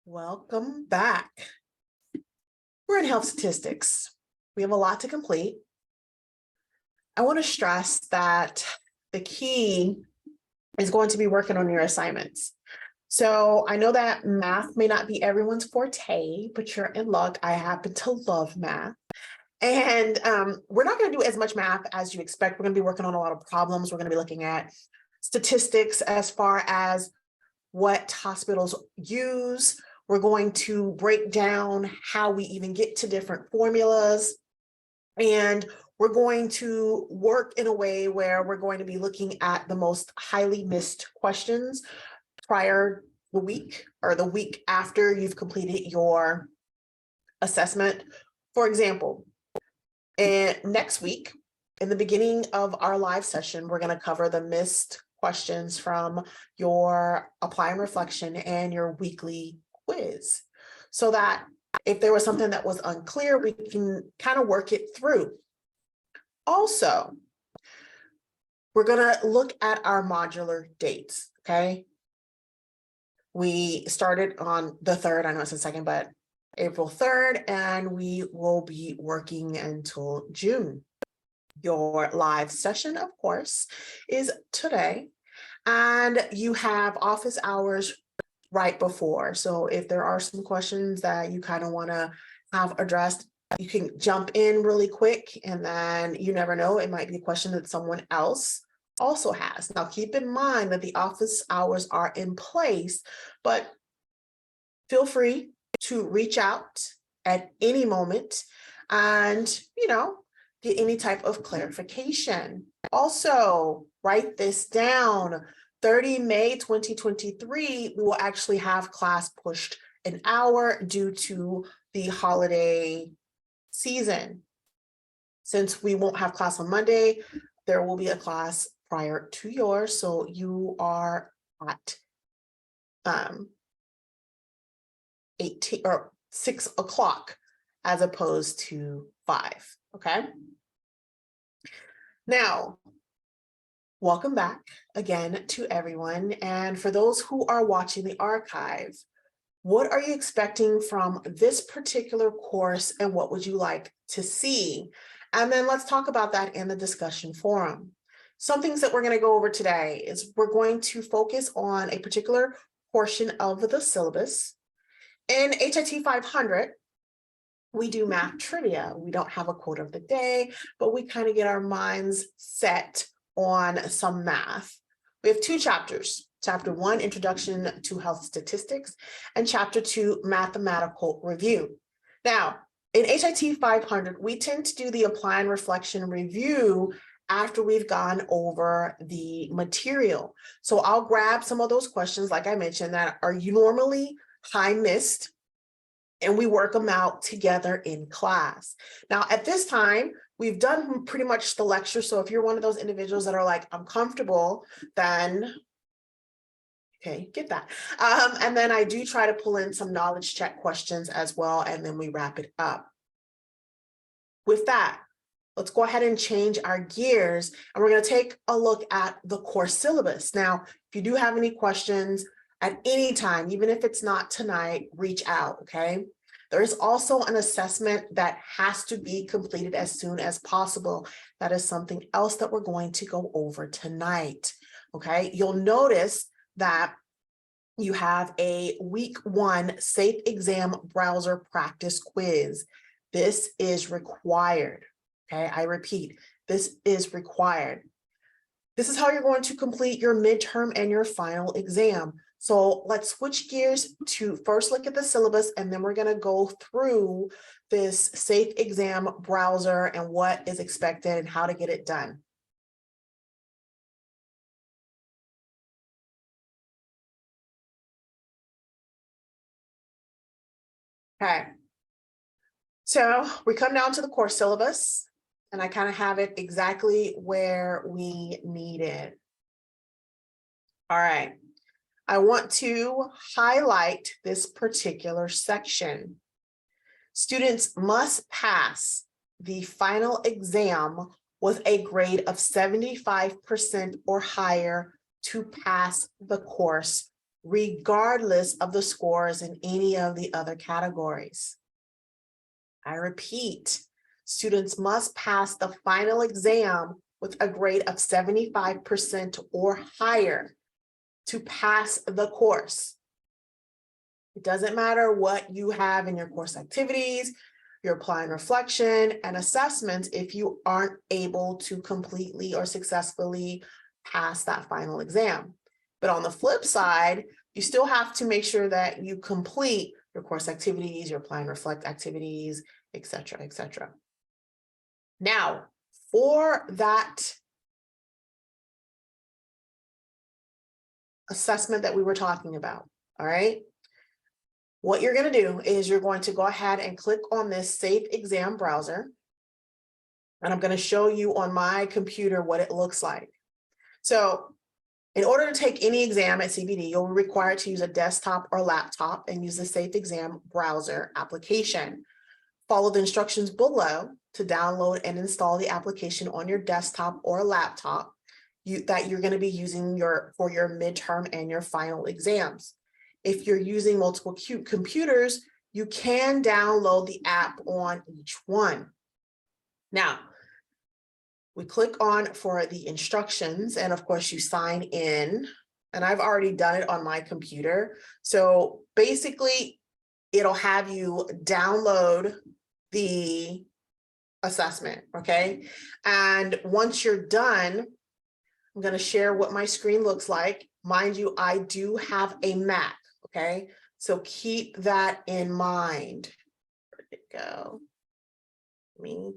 Welcome back. We're in health statistics. We have a lot to complete. I want to stress that the key is going to be working on your assignments. So I know that math may not be everyone's forte, but you're in luck. I happen to love math. And we're not going to do as much math as you expect. We're going to be working on a lot of problems. We're going to be looking at statistics as far as what hospitals use. We're going to break down how we even get to different formulas. And we're going to work in a way where we're going to be looking at the most highly missed questions prior the week or the week after you've completed your assessment. For example, next week, in the beginning of our live session, we're going to cover the missed questions from your apply and reflection and your weekly quiz, so that if there was something that was unclear, we can kind of work it through. Also, we're going to look at our modular dates, okay? We started on the 3rd, I know it's the 2nd, but April 3rd, and we will be working until June. Your live session, of course, is today, and you have office hours right before. So if there are some questions that you kind of want to have addressed, you can jump in really quick, and then you never know, it might be a question that someone else also has. Now, keep in mind that the office hours are in place, but feel free to reach out at any moment and, get any type of clarification. Also, write this down. 30 May 2023, we will actually have class pushed an hour due to the holiday season. Since we won't have class on Monday, there will be a class prior to yours, so you are at 18 or 6 o'clock as opposed to 5. Okay. Now, welcome back again to everyone. And for those who are watching the archive, what are you expecting from this particular course and what would you like to see? And then let's talk about that in the discussion forum. Some things that we're going to go over today is we're going to focus on a particular portion of the syllabus. In HIT 500, we do math trivia. We don't have a quote of the day, but we kind of get our minds set on some math. We have 2 chapters. Chapter 1, Introduction to Health Statistics, and Chapter 2, Mathematical Review. Now, in HIT 500, we tend to do the apply and reflection review after we've gone over the material. So I'll grab some of those questions, like I mentioned, that are normally high missed, and we work them out together in class. Now, at this time, we've done pretty much the lecture. So if you're one of those individuals that are like, I'm comfortable, then okay, get that. And then I do try to pull in some knowledge check questions as well, and then we wrap it up. With that, let's go ahead and change our gears, and we're going to take a look at the course syllabus. Now, if you do have any questions at any time, even if it's not tonight, reach out, okay? There is also an assessment that has to be completed as soon as possible. That is something else that we're going to go over tonight, okay? You'll notice that you have a week 1 safe exam browser practice quiz. This is required, okay? I repeat, this is required. This is how you're going to complete your midterm and your final exam. So let's switch gears to first look at the syllabus, and then we're going to go through this safe exam browser and what is expected and how to get it done. Okay, so we come down to the course syllabus, and I kind of have it exactly where we need it. All right, I want to highlight this particular section. Students must pass the final exam with a grade of 75% or higher to pass the course regardless of the scores in any of the other categories. I repeat, students must pass the final exam with a grade of 75% or higher to pass the course. It doesn't matter what you have in your course activities, your applying reflection and assessments if you aren't able to completely or successfully pass that final exam. But on the flip side, you still have to make sure that you complete your course activities, your apply and reflect activities, et cetera, et cetera. Now, for that assessment that we were talking about, all right, what you're going to do is you're going to go ahead and click on this Safe Exam Browser. And I'm going to show you on my computer what it looks like. So in order to take any exam at CBD, you'll be required to use a desktop or laptop and use the Safe Exam Browser application. Follow the instructions below to download and install the application on your desktop or laptop that you're going to be using for your midterm and your final exams. If you're using multiple computers, you can download the app on each one. Now, we click on for the instructions, and of course you sign in, and I've already done it on my computer. So basically, it'll have you download the assessment, okay? And once you're done, I'm going to share what my screen looks like. Mind you, I do have a Mac, okay? So keep that in mind. Where'd it go? Let me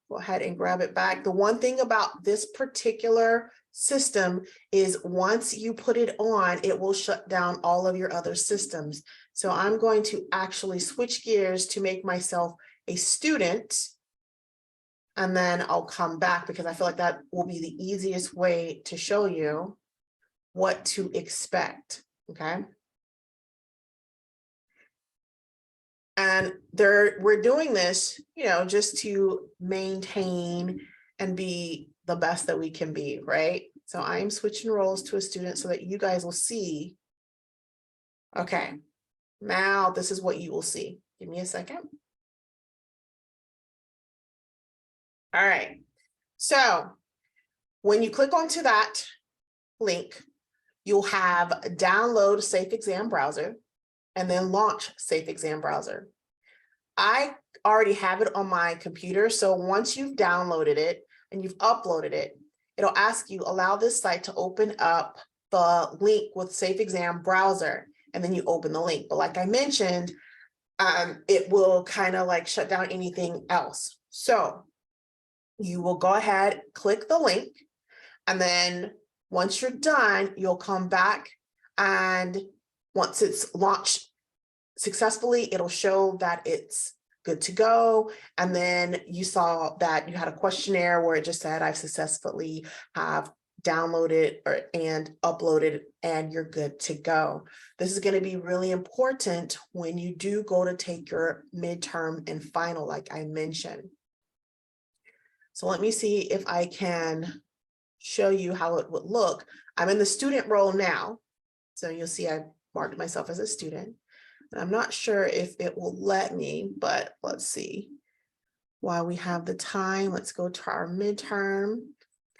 go ahead and grab it back. The one thing about this particular system is once you put it on, it will shut down all of your other systems. So I'm going to actually switch gears to make myself a student, and then I'll come back because I feel like that will be the easiest way to show you what to expect, okay? And we're doing this, just to maintain and be the best that we can be, right? So I'm switching roles to a student so that you guys will see. Okay, now this is what you will see. Give me a second. All right, so when you click onto that link, you'll have download Safe Exam Browser and then launch Safe Exam Browser. I already have it on my computer, so once you've downloaded it and you've uploaded it, it'll ask you, allow this site to open up the link with Safe Exam Browser, and then you open the link. But like I mentioned, it will kind of like shut down anything else. So you will go ahead, click the link, and then once you're done, you'll come back, and once it's launched successfully, it'll show that it's good to go. And then you saw that you had a questionnaire where it just said, I've successfully have downloaded and uploaded, and you're good to go. This is going to be really important when you do go to take your midterm and final, like I mentioned. So let me see if I can show you how it would look. I'm in the student role now. So you'll see I marked myself as a student. And I'm not sure if it will let me, but let's see. While we have the time, let's go to our midterm.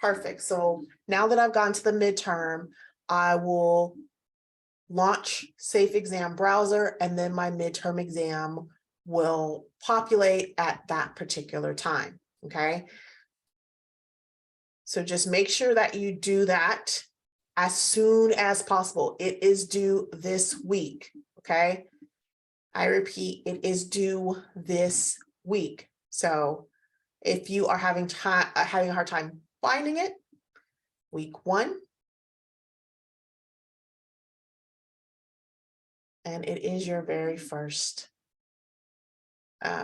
Perfect. So now that I've gone to the midterm, I will launch Safe Exam Browser, and then my midterm exam will populate at that particular time, okay? So just make sure that you do that as soon as possible. It is due this week, okay? I repeat, it is due this week. So if you are having a hard time finding it, week 1. And it is your very first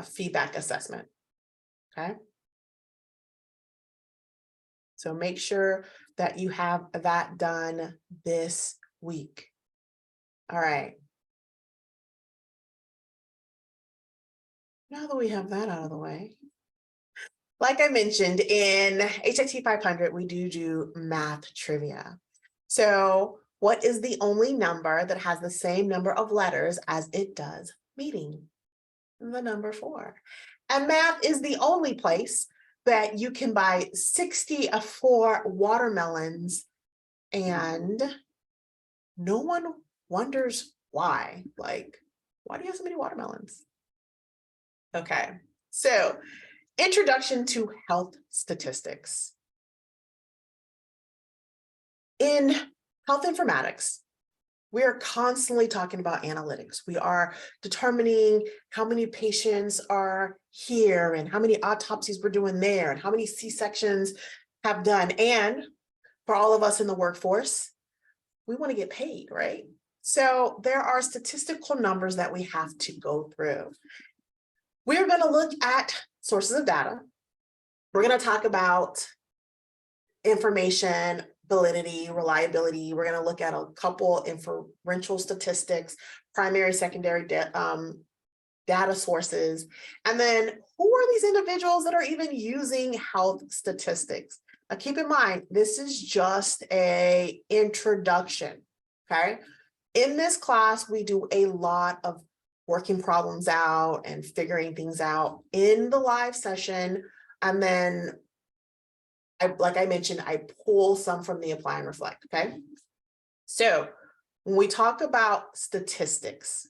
feedback assessment, okay? So make sure that you have that done this week. All right. Now that we have that out of the way, like I mentioned, in HIT 500, we do math trivia. So What is the only number that has the same number of letters as it does meaning? The number 4. And math is the only place that you can buy 64 watermelons and no one wonders why. Like, why do you have so many watermelons? Okay, so introduction to health statistics. In health informatics, we are constantly talking about analytics. We are determining how many patients are here and how many autopsies we're doing there and how many C-sections have done. And for all of us in the workforce, we want to get paid, right? So there are statistical numbers that we have to go through. We're going to look at sources of data. We're going to talk about information, validity, reliability. We're going to look at a couple inferential statistics, primary, secondary data sources. And then who are these individuals that are even using health statistics? Now keep in mind, this is just an introduction, okay? In this class, we do a lot of working problems out and figuring things out in the live session. And then like I mentioned, I pull some from the apply and reflect, okay? So when we talk about statistics,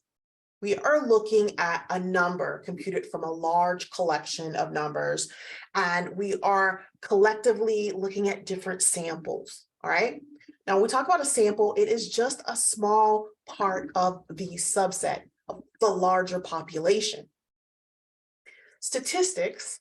we are looking at a number computed from a large collection of numbers, and we are collectively looking at different samples, all right? Now, when we talk about a sample, it is just a small part of the subset of the larger population. Statistics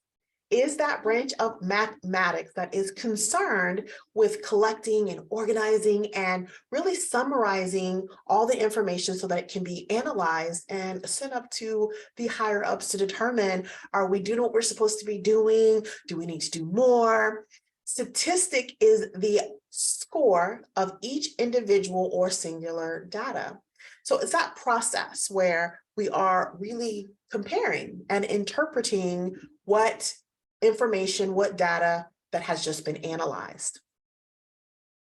is that branch of mathematics that is concerned with collecting and organizing and really summarizing all the information so that it can be analyzed and sent up to the higher ups to determine, are we doing what we're supposed to be doing? Do we need to do more? Statistic is the score of each individual or singular data. So it's that process where we are really comparing and interpreting what information, what data that has just been analyzed.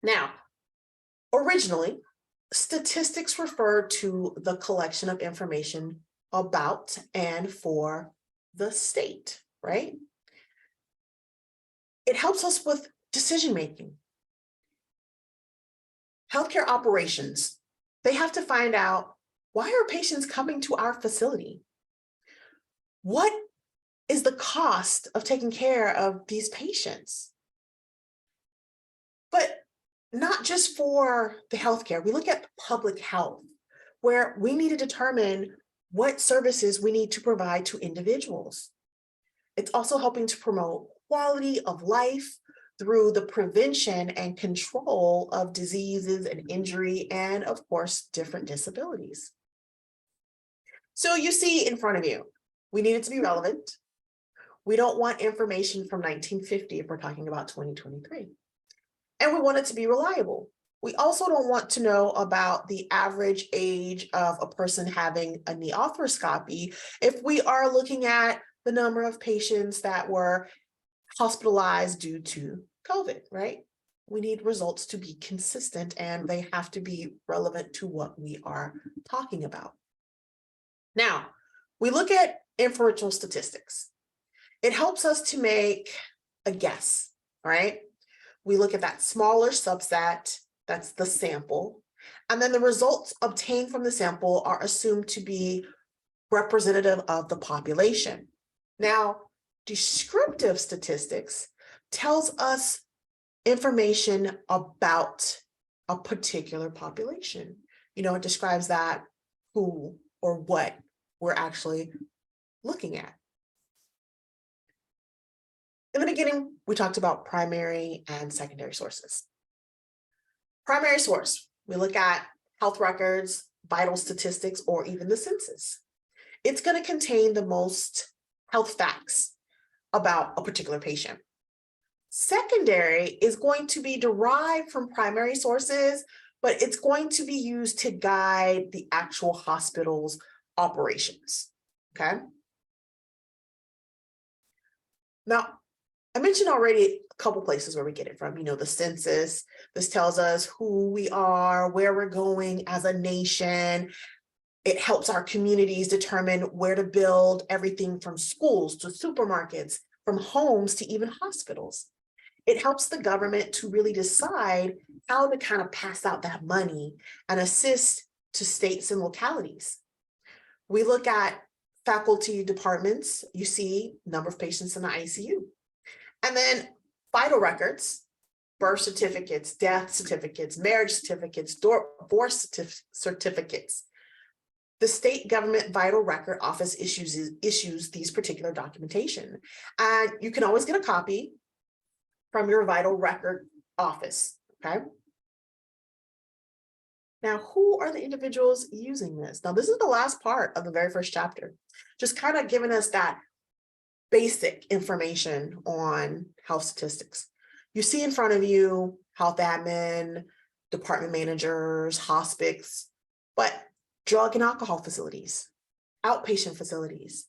Now, originally, statistics referred to the collection of information about and for the state, right? It helps us with decision-making. Healthcare operations, they have to find out, why are patients coming to our facility? What is the cost of taking care of these patients? But not just for the healthcare, we look at public health, where we need to determine what services we need to provide to individuals. It's also helping to promote quality of life through the prevention and control of diseases and injury, and of course, different disabilities. So you see in front of you, we need it to be relevant. We don't want information from 1950 if we're talking about 2023. And we want it to be reliable. We also don't want to know about the average age of a person having a knee arthroscopy if we are looking at the number of patients that were hospitalized due to COVID, right? We need results to be consistent and they have to be relevant to what we are talking about. Now, we look at inferential statistics. It helps us to make a guess, right? We look at that smaller subset, that's the sample, and then the results obtained from the sample are assumed to be representative of the population. Now, descriptive statistics tells us information about a particular population. You know, it describes that who or what we're actually looking at. In the beginning, we talked about primary and secondary sources. Primary source, we look at health records, vital statistics, or even the census. It's going to contain the most health facts about a particular patient. Secondary is going to be derived from primary sources, but it's going to be used to guide the actual hospital's operations, okay? Now, I mentioned already couple places where we get it from, the census. This tells us who we are, where we're going as a nation. It helps our communities determine where to build everything from schools to supermarkets, from homes to even hospitals. It helps the government to really decide how to kind of pass out that money and assist to states and localities. We look at faculty departments, you see number of patients in the ICU. And then vital records, birth certificates, death certificates, marriage certificates, divorce certificates. The state government vital record office issues these particular documentation. And you can always get a copy from your vital record office, okay? Now, who are the individuals using this? Now, this is the last part of the very first chapter, just kind of giving us that basic information on health statistics. You see in front of you health admin, department managers, hospice, but drug and alcohol facilities, outpatient facilities,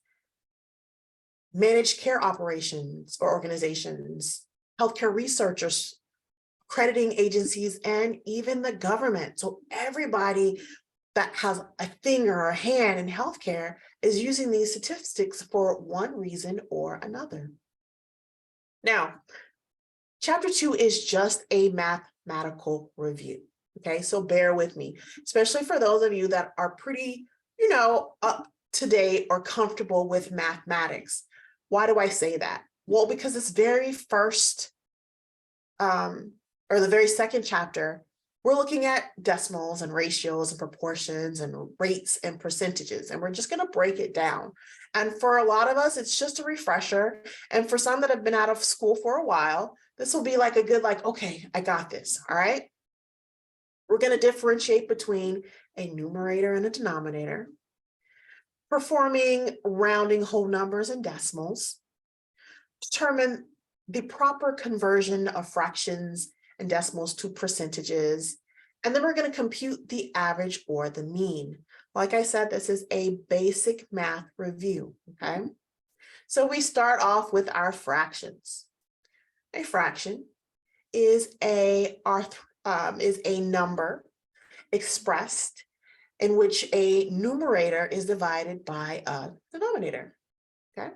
managed care operations or organizations, healthcare researchers, accrediting agencies, and even the government. So everybody that has a thing or a hand in healthcare is using these statistics for one reason or another. Now, chapter 2 is just a mathematical review. Okay, so bear with me, especially for those of you that are pretty, up to date or comfortable with mathematics. Why do I say that? Well, because this very first, or the very second chapter, we're looking at decimals and ratios and proportions and rates and percentages, and we're just going to break it down. And for a lot of us, it's just a refresher. And for some that have been out of school for a while, this will be like a good, okay, I got this. All right. We're going to differentiate between a numerator and a denominator, performing rounding whole numbers and decimals, determine the proper conversion of fractions and decimals to percentages, and then we're going to compute the average or the mean. Like I said, this is a basic math review, okay? So we start off with our fractions. A fraction is a number expressed in which a numerator is divided by a denominator, okay?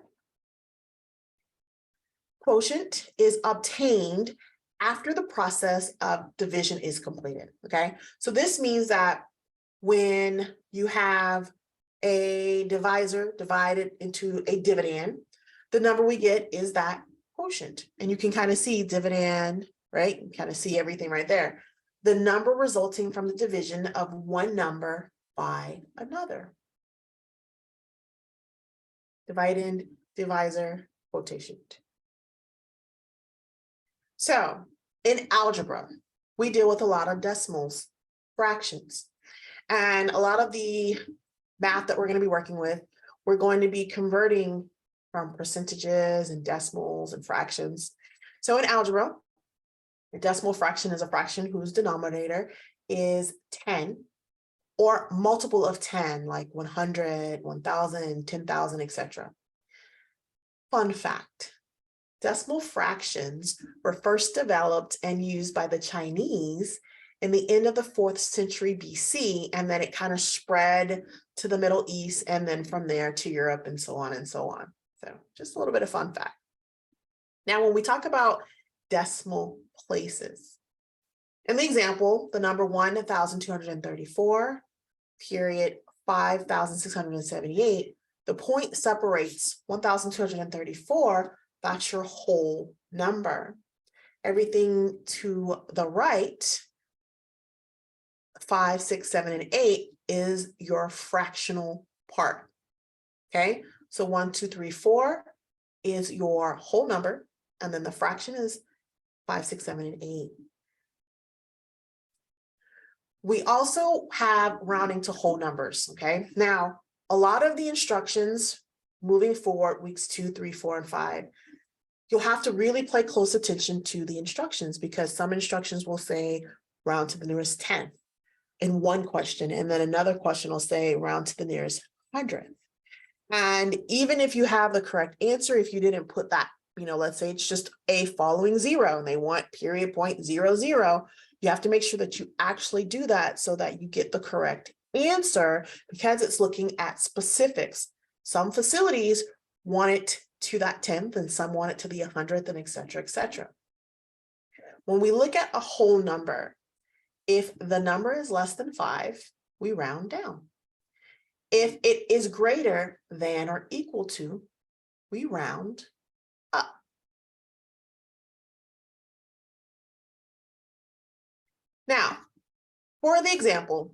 Quotient is obtained after the process of division is completed, okay? So this means that when you have a divisor divided into a dividend, the number we get is that quotient. And you can kind of see dividend, right? You kind of see everything right there. The number resulting from the division of one number by another. Dividend, divisor, quotient. So in algebra, we deal with a lot of decimals, fractions, and a lot of the math that we're going to be working with, we're going to be converting from percentages and decimals and fractions. So in algebra, a decimal fraction is a fraction whose denominator is 10 or multiple of 10, like 100, 1,000, 10,000, etc. Fun fact. Decimal fractions were first developed and used by the Chinese in the end of the 4th century BC, and then it kind of spread to the Middle East, and then from there to Europe, and so on and so on. So just a little bit of fun fact. Now, when we talk about decimal places, in the example, the number 1,234, period 5,678, the point separates 1,234. That's your whole number. Everything to the right, 5, 6, 7, and 8 is your fractional part. Okay, so 1, 2, 3, 4 is your whole number, and then the fraction is 5, 6, 7, and 8. We also have rounding to whole numbers. Okay, now a lot of the instructions moving forward, weeks 2, 3, 4, and 5, you'll have to really pay close attention to the instructions, because some instructions will say round to the nearest 10th in one question, and then another question will say round to the nearest 100th. And even if you have the correct answer, if you didn't put that let's say it's just a following 0 and they want period point 0, 0. You have to make sure that you actually do that so that you get the correct answer, because it's looking at specifics. Some facilities want it to that 10th and some want it to the 100th, and et cetera, et cetera. When we look at a whole number, if the number is less than 5, we round down. If it is greater than or equal to, we round up. Now, for the example,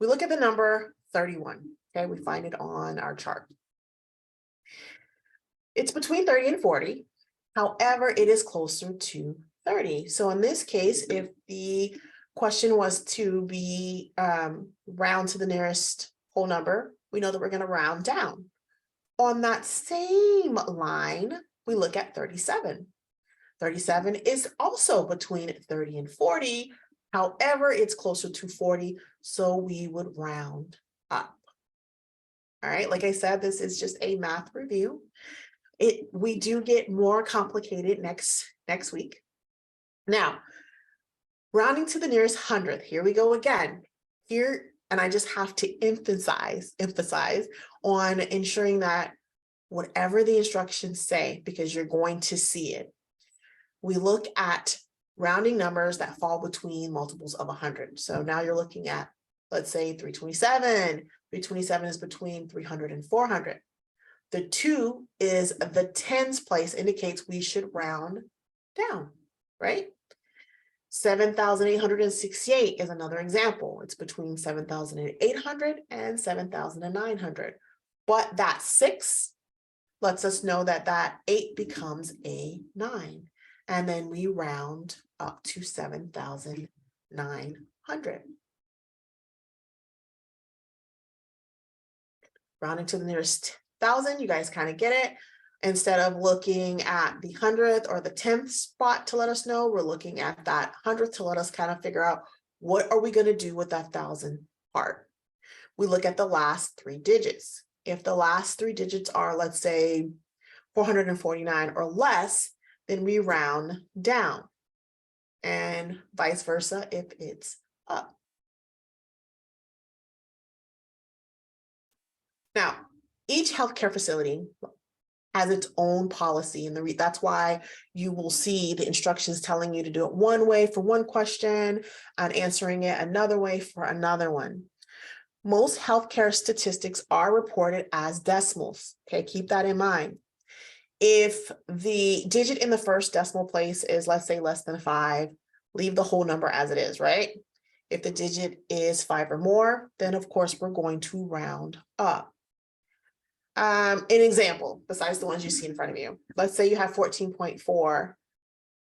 we look at the number 31. Okay, we find it on our chart. It's between 30 and 40. However, it is closer to 30. So in this case, if the question was to be round to the nearest whole number, we know that we're going to round down. On that same line, we look at 37. 37 is also between 30 and 40. However, it's closer to 40, so we would round up. All right, like I said, this is just a math review. We do get more complicated next week. Now, rounding to the nearest 100th, here we go again. Here, and I just have to emphasize on ensuring that whatever the instructions say, because you're going to see it, we look at rounding numbers that fall between multiples of 100. So now you're looking at, let's say 327. 327 is between 300 and 400. The 2 is the tens place, indicates we should round down, right? 7,868 is another example. It's between 7,800 and 7,900. But that 6 lets us know that that 8 becomes a 9. And then we round up to 7,900. Rounding to the nearest 1,000, you guys kind of get it. Instead of looking at the 100th or the 10th spot to let us know, we're looking at that 100th to let us kind of figure out what are we going to do with that 1,000 part. We look at the last 3 digits. If the last 3 digits are, let's say, 449 or less, then we round down, and vice versa if it's up. Now, each healthcare facility has its own policy, and that's why you will see the instructions telling you to do it one way for one question and answering it another way for another one. Most healthcare statistics are reported as decimals. Okay, keep that in mind. If the digit in the first decimal place is, let's say, less than 5, leave the whole number as it is, right? If the digit is 5 or more, then of course we're going to round up. An example, besides the ones you see in front of you, let's say you have 14.4.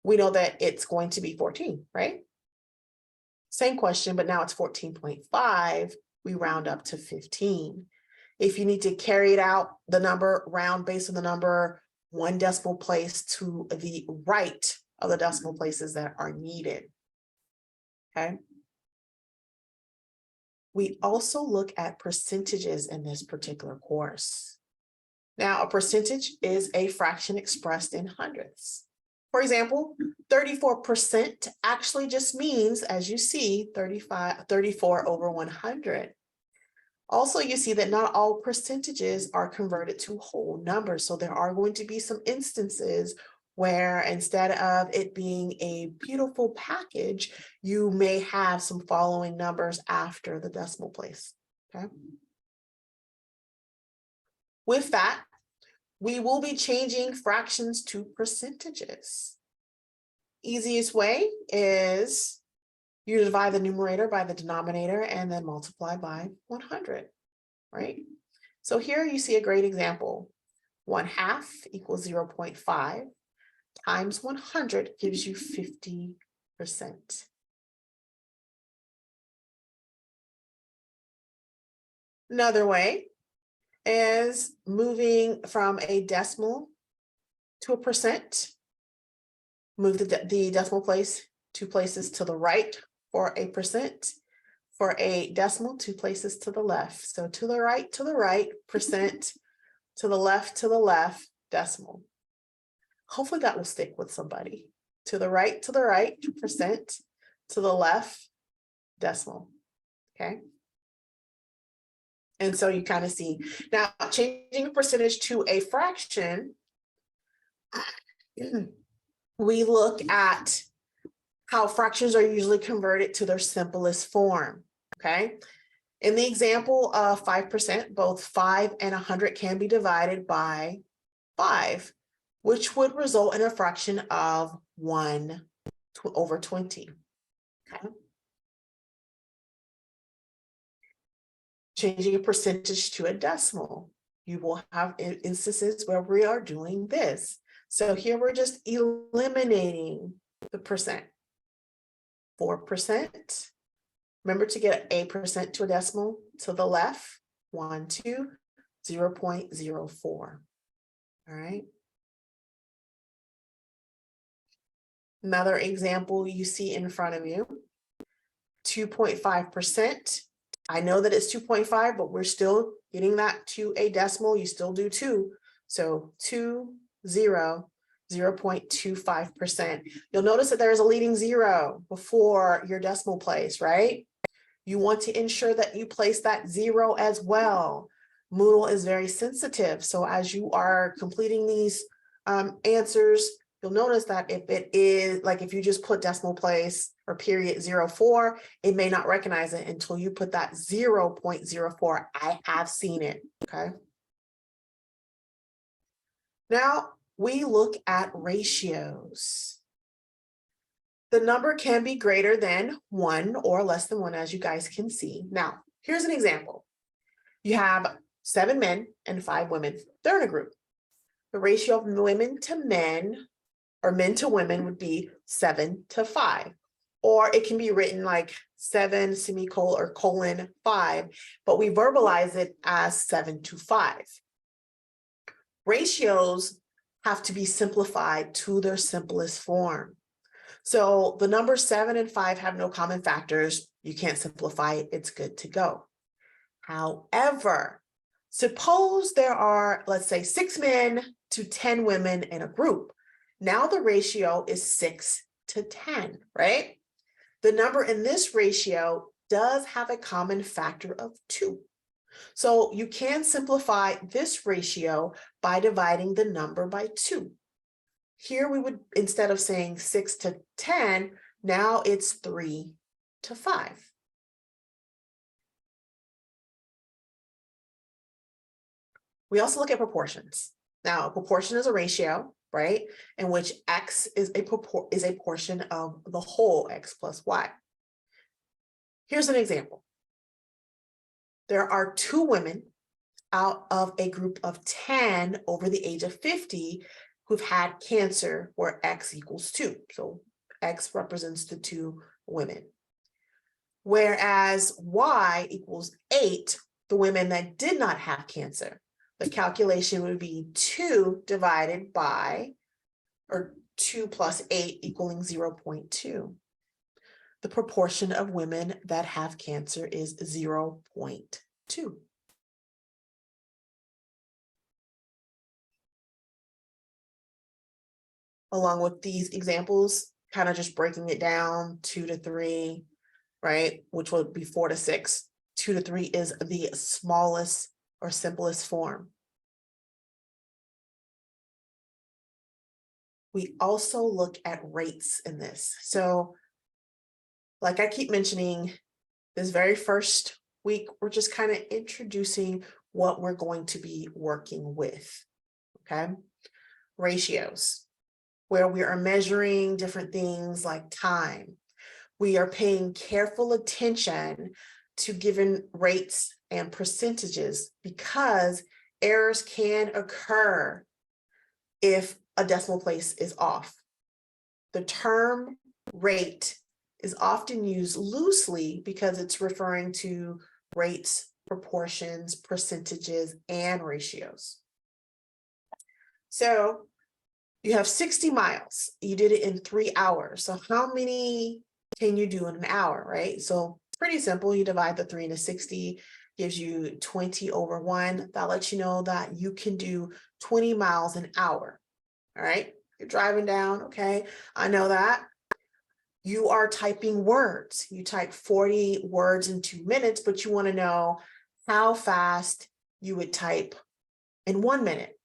We know that it's going to be 14, right? Same question, but now it's 14.5. We round up to 15. If you need to carry it out, the number round based on the number 1 decimal place to the right of the decimal places that are needed. Okay. We also look at percentages in this particular course. Now, a percentage is a fraction expressed in hundredths. For example, 34% actually just means, as you see, 34 over 100. Also, you see that not all percentages are converted to whole numbers. So there are going to be some instances where instead of it being a beautiful package, you may have some following numbers after the decimal place. Okay. With that, we will be changing fractions to percentages. Easiest way is you divide the numerator by the denominator and then multiply by 100, right? So here you see a great example. 1/2 equals 0.5 times 100 gives you 50%. Another way is moving from a decimal to a percent. Move the decimal place 2 places to the right for a percent. For a decimal, 2 places to the left. So to the right, percent. To the left, decimal. Hopefully that will stick with somebody. To the right, percent, to the left, decimal, okay? And so you kind of see, now changing a percentage to a fraction, we look at how fractions are usually converted to their simplest form, okay? In the example of 5%, both 5 and 100 can be divided by 5, which would result in a fraction of 1 over 20, okay? Changing a percentage to a decimal, you will have instances where we are doing this. So here we're just eliminating the percent. 4%. Remember to get a percent to a decimal to the left, 1, 2, 0.04. All right. Another example you see in front of you, 2.5%. I know that it's 2.5, but we're still getting that to a decimal. You still do 2. So 0.25%. You'll notice that there is a leading 0 before your decimal place, right? You want to ensure that you place that 0 as well. Moodle is very sensitive. So as you are completing these answers, you'll notice that if it is, like if you just put decimal place or period 04, it may not recognize it until you put that 0.04. I have seen it, okay? Now we look at ratios. The number can be greater than 1 or less than 1, as you guys can see. Now, here's an example. You have 7 men and 5 women. They're in a group. The ratio of women to men or men to women would be 7 to 5. Or it can be written like 7 semicolon or colon 5, but we verbalize it as 7 to 5. Ratios have to be simplified to their simplest form. So the numbers 7 and 5 have no common factors. You can't simplify it. It's good to go. However, suppose there are, let's say, 6 men to 10 women in a group. Now the ratio is 6 to 10, right? The number in this ratio does have a common factor of 2. So you can simplify this ratio by dividing the number by 2. Here we would, instead of saying 6 to 10, now it's 3 to 5. We also look at proportions. Now, a proportion is a ratio, right, in which x is a portion of the whole x plus y. Here's an example. There are 2 women out of a group of 10 over the age of 50 who've had cancer where x equals 2. So x represents the 2 women. Whereas y equals 8, the women that did not have cancer. The calculation would be 2 divided by, or 2 plus 8 equaling 0.2. The proportion of women that have cancer is 0.2. Along with these examples, kind of just breaking it down, 2 to 3, right, which would be 4 to 6. 2 to 3 is the smallest or simplest form. We also look at rates in this. So, like I keep mentioning, this very first week, we're just kind of introducing what we're going to be working with, okay? Ratios, where we are measuring different things like time. We are paying careful attention to given rates and percentages because errors can occur if a decimal place is off. The term rate is often used loosely because it's referring to rates, proportions, percentages, and ratios. So you have 60 miles. You did it in 3 hours. So how many can you do in an hour, right? So pretty simple. You divide the 3 into 60, gives you 20 over 1. That lets you know that you can do 20 miles an hour. All right. You're driving down, okay? I know that. You are typing words. You type 40 words in 2 minutes, but you want to know how fast you would type in 1 minute.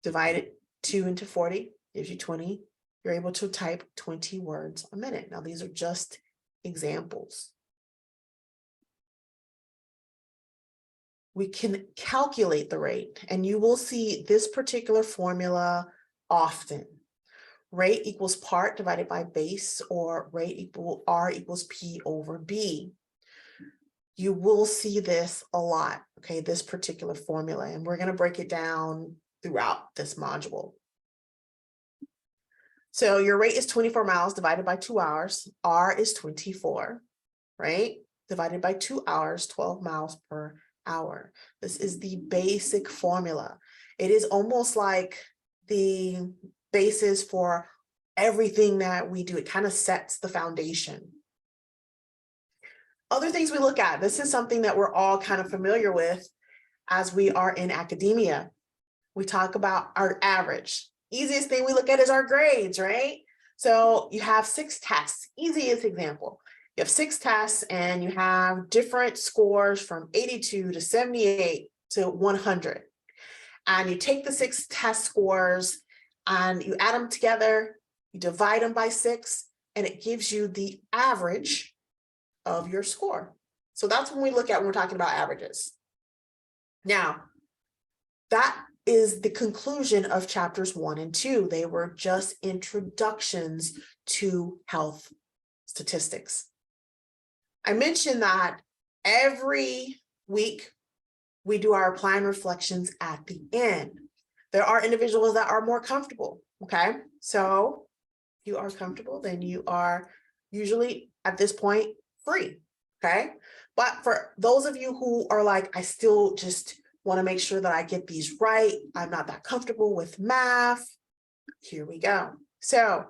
Divide it 2 into 40, gives you 20. You're able to type 20 words a minute. Now, these are just examples. We can calculate the rate, and you will see this particular formula often. Rate equals part divided by base, or rate equal R equals P over B. You will see this a lot, okay, this particular formula, and we're going to break it down throughout this module. So your rate is 24 miles divided by 2 hours. R is 24, right? Divided by 2 hours, 12 miles per hour. This is the basic formula. It is almost like the basis for everything that we do. It kind of sets the foundation. Other things we look at, this is something that we're all kind of familiar with as we are in academia. We talk about our average. Easiest thing we look at is our grades, right? So you have 6 tests, easiest example. You have 6 tests and you have different scores from 82 to 78 to 100. And you take the 6 test scores and you add them together, you divide them by 6, and it gives you the average of your score. So that's when we look at when we're talking about averages. Now, that is the conclusion of chapters 1 and 2. They were just introductions to health statistics. I mentioned that every week we do our apply and reflections at the end. There are individuals that are more comfortable, okay? So if you are comfortable, then you are usually at this point free, okay? But for those of you who are like, I still just want to make sure that I get these right, I'm not that comfortable with math, here we go. So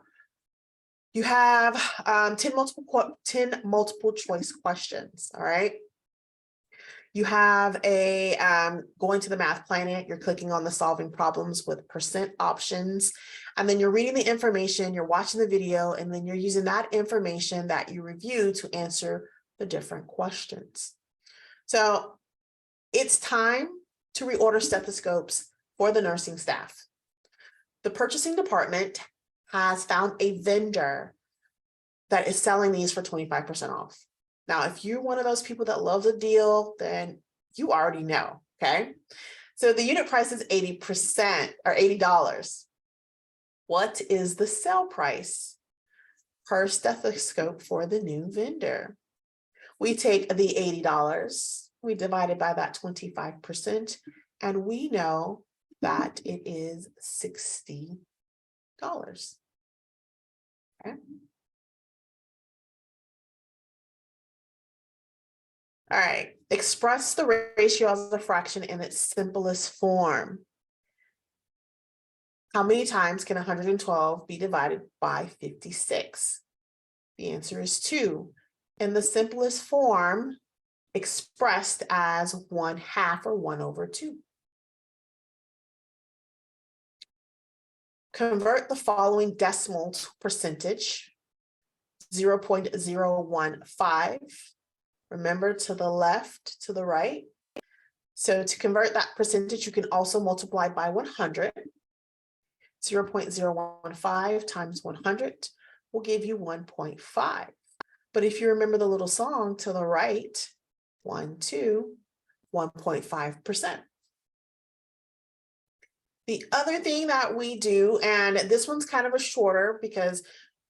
you have 10 multiple choice questions, all right? You have a going to the Math Planet, you're clicking on the solving problems with percent options, and then you're reading the information, you're watching the video, and then you're using that information that you review to answer the different questions. So it's time to reorder stethoscopes for the nursing staff. The purchasing department has found a vendor that is selling these for 25% off. Now, if you're one of those people that loves a deal, then you already know, okay? So the unit price is 80% or $80. What is the sale price per stethoscope for the new vendor? We take the $80, we divide it by that 25%, and we know that it is $60. Okay. All right, express the ratio as a fraction in its simplest form. How many times can 112 be divided by 56? The answer is 2. In the simplest form, expressed as 1/2 or 1/2. Convert the following decimal to percentage: 0.015. Remember, to the left, to the right. So to convert that percentage, you can also multiply by 100. 0.015 times 100 will give you 1.5. But if you remember the little song to the right, 1, 2, 1.5%. The other thing that we do, and this one's kind of a shorter because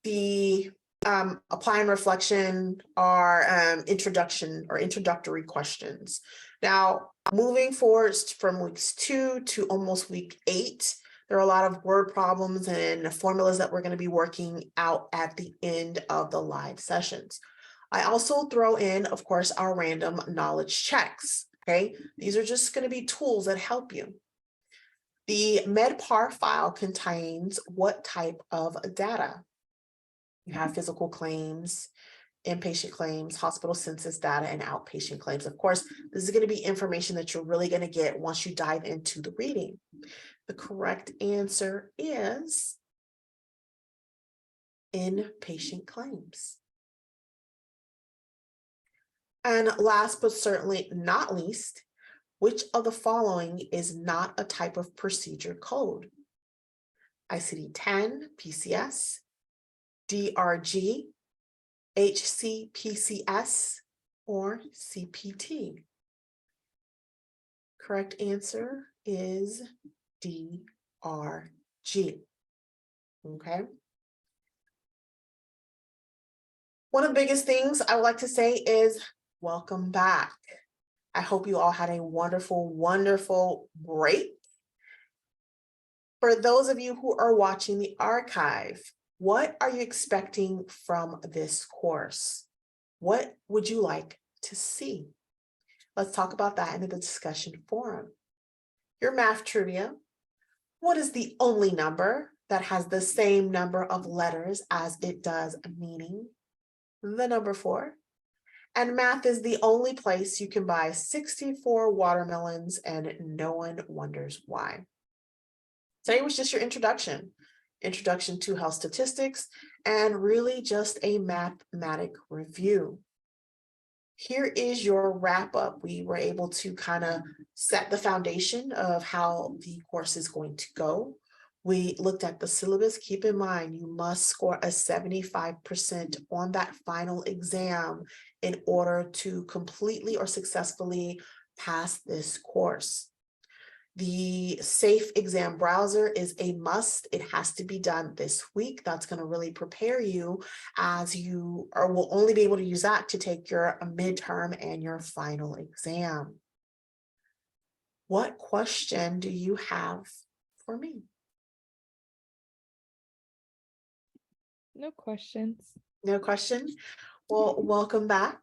the apply and reflection are introductory questions. Now, moving forward from weeks 2 to almost week 8, there are a lot of word problems and formulas that we're going to be working out at the end of the live sessions. I also throw in, of course, our random knowledge checks, okay? These are just going to be tools that help you. The MedPAR file contains what type of data? You have physical claims, inpatient claims, hospital census data, and outpatient claims. Of course, this is going to be information that you're really going to get once you dive into the reading. The correct answer is inpatient claims. And last but certainly not least, which of the following is not a type of procedure code? ICD-10, PCS, DRG, HCPCS, or CPT? Correct answer is DRG. Okay. One of the biggest things I would like to say is welcome back. I hope you all had a wonderful, wonderful break. For those of you who are watching the archive, what are you expecting from this course? What would you like to see? Let's talk about that in the discussion forum. Your math trivia. What is the only number that has the same number of letters as it does meaning? The number 4. And math is the only place you can buy 64 watermelons and no one wonders why. Today was just your introduction to health statistics, and really just a mathematic review. Here is your wrap up. We were able to kind of set the foundation of how the course is going to go. We looked at the syllabus. Keep in mind, you must score a 75% on that final exam in order to completely or successfully pass this course. The Safe Exam Browser is a must. It has to be done this week. That's going to really prepare you, as you will only be able to use that to take your midterm and your final exam. What question do you have for me? No questions. No question? Well, welcome back.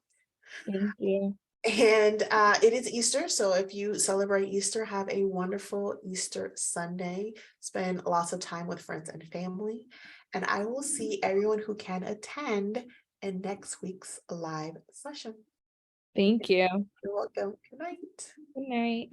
Thank you. And it is Easter, so if you celebrate Easter, have a wonderful Easter Sunday. Spend lots of time with friends and family. And I will see everyone who can attend in next week's live session. Thank you. You're welcome. Good night. Good night.